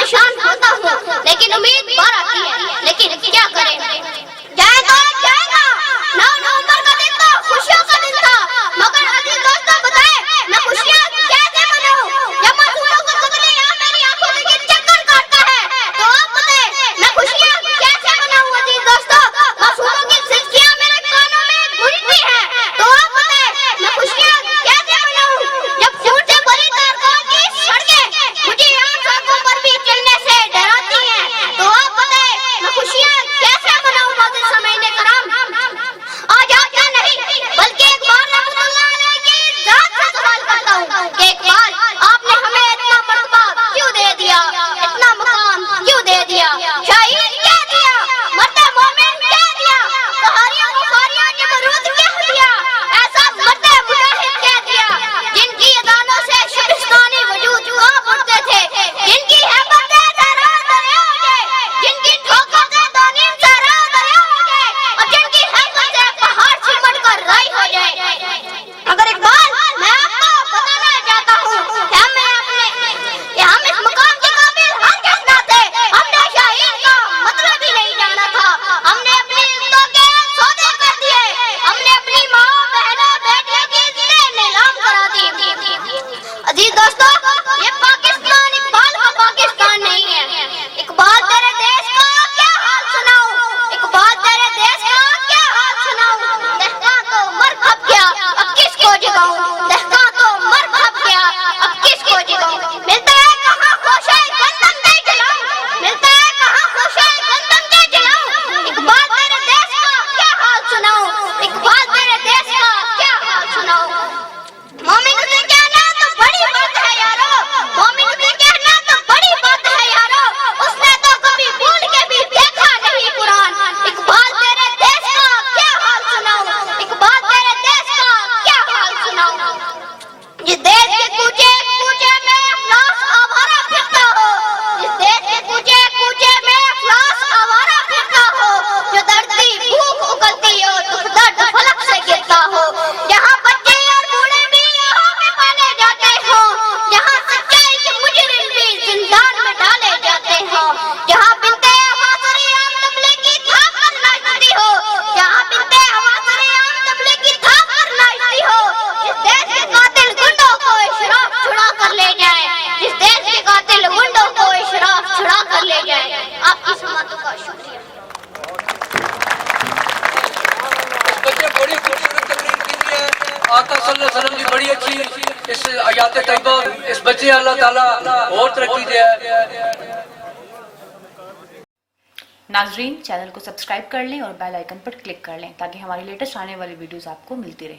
परेशान होता हूँ, लेकिन उम्मीद बार आती है, लेकिन क्या करें। जाएगा जाएगा, 9 नवंबर का दिन तो खुशियों का दिन था, मगर अजीज दोस्तों बताए मैं खुशियाँ कैसे मनाऊं जब मासूमों को कतले यहाँ मेरी आंखों से चक्कर काटता है। तो आप बताए मैं खुशियाँ कैसे मनाऊं अजीज दोस्तों, मासूमों की सिसकियाँ मेरे कानों में गूंजती हैं। तो आप बताए मैं खुशियाँ कैसे मनाऊं जब खून से भरी कारखानों की सड़कें मुझे यहाँ सड़कों पर भी चलने से डराती हैं। तो आप बताए मैं खुशियाँ कैसे मनाऊं मोदी समझने कराम। आज क्या नहीं बल्कि एक बार रहमतुल्लाह अलैह की जात से सवाल करता हूँ कि एक बार आपने हमें इतना मर्तबा क्यों दे दिया, इतना मुकाम क्यों दे दिया, शहीद क्या दिया, मर्द मोमिन क्या दिया, कहारियों मुखारियों के बरूद क्या दिया, ऐसा मर्द मुजाहिद क्या दिया जिनकी अदानों से शबिस्तानी वजूद कांप उठते थे, जिनकी हैबत से सहरा दरिया हो गए, जिनकी ठोकर से दानीम सहरा दरिया हो गए और जिनकी हैबत से पहाड़ सिमट कर राई हो जाए। अगर एक बार मैं आपको बताना चाहता हूँ कि हम इस मुकाम के काबिल हरगिज़ ना थे, हमने शहीद का मतलब ही नहीं जाना था, हमने अपनी इज्जतों के सौदे कर दिए, हमने अपनी माँ बहनों बेटियों की इज्जतें नीलाम करा दी। अजीज दोस्तों ये पाकिस्तान इकबाल का पाकिस्तान नहीं है। इकबाल तेरे देश का क्या हाल सुनाऊं, इकबाल तेरे देश का क्या हाल सुनाऊं, दहका तो मर खप गया अब किसको जगाऊं, दहका तो मर खप गया अब किसको जगाऊं। मिलता है कहाँ खोशे गंदम दे जलाऊं, मिलता है कहाँ खोशे गंदम दे जलाऊं, इकबाल तेरे देश का क्या हाल सुनाऊं, इकबाल तेरे देश का क्या हाल सुनाऊं। मोमिन से कहना तो बड़ी बात है यारो, मोमिन से कहना तो बड़ी बात है यारो, उसने तो कभी भूल के भी देखा नहीं कुरान, इकबाल तेरे देश का क्या हाल सुनाऊं, इकबाल तेरे देश का क्या हाल सुनाऊं। जिस देश के कूचे कूचे में अफलास आवारा फिरता हो, जिस देश के कूचे कूचे में अफलास आवारा फिरता हो, जो धरती भूख उगलती हो दुख दर्द फलक से गिरता हो, जहाँ बच्चे और बूढ़े भी यहाँ पे पाले जाते हो, जहाँ सच्चाई के मुजरिम भी जिंदान में डाले जाते हो, जहाँ बिनते हवासरी आम तबले की थाप पर नाचती हो, जहाँ बिनते हवासरी आम तबले की थाप पर नाचती हो, जिस देश के कातिल गुंडों को इशराफ छुड़ा कर ले जाए, जिस देश के कातिल गुंडों को इशराफ छुड़ा कर ले जाए। आपकी समातों का शुक्रिया। बच्चे बड़ी खूबसूरत तकरीर की है, आका सल्लल्लाहु अलैहि वसल्लम की बड़ी अच्छी इस आयात तैयबा, इस बच्चे अल्लाह ताला और तरक्की दे। नाजरीन चैनल को सब्सक्राइब कर लें और बेल आइकन पर क्लिक कर लें ताकि हमारी लेटेस्ट आने वाली वीडियोस आपको मिलती रहे।